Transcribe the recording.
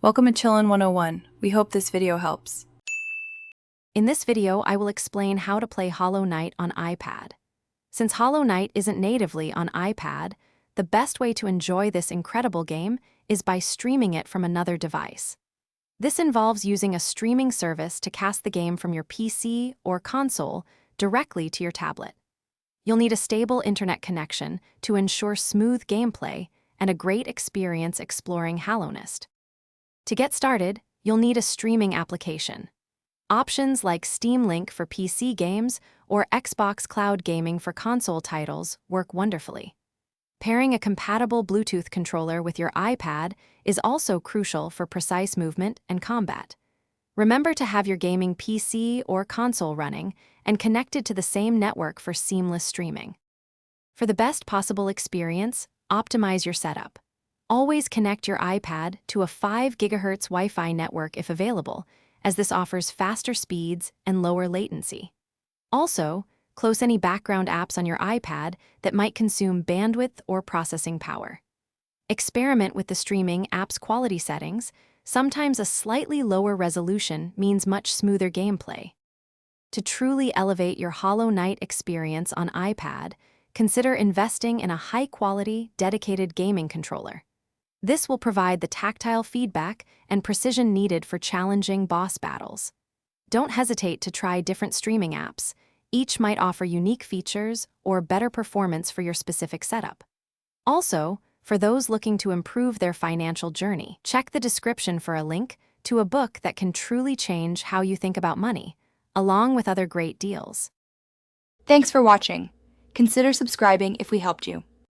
Welcome to Chillin' 101. We hope this video helps. In this video, I will explain how to play Hollow Knight on iPad. Since Hollow Knight isn't natively on iPad, the best way to enjoy this incredible game is by streaming it from another device. This involves using a streaming service to cast the game from your PC or console directly to your tablet. You'll need a stable internet connection to ensure smooth gameplay and a great experience exploring Hallownest. To get started, you'll need a streaming application. Options like Steam Link for PC games or Xbox Cloud Gaming for console titles work wonderfully. Pairing a compatible Bluetooth controller with your iPad is also crucial for precise movement and combat. Remember to have your gaming PC or console running and connected to the same network for seamless streaming. For the best possible experience, optimize your setup. Always connect your iPad to a 5 GHz Wi-Fi network if available, as this offers faster speeds and lower latency. Also, close any background apps on your iPad that might consume bandwidth or processing power. Experiment with the streaming app's quality settings. Sometimes a slightly lower resolution means much smoother gameplay. To truly elevate your Hollow Knight experience on iPad, consider investing in a high-quality, dedicated gaming controller. This will provide the tactile feedback and precision needed for challenging boss battles. Don't hesitate to try different streaming apps. Each might offer unique features or better performance for your specific setup. Also, for those looking to improve their financial journey, check the description for a link to a book that can truly change how you think about money, along with other great deals. Thanks for watching. Consider subscribing if we helped you.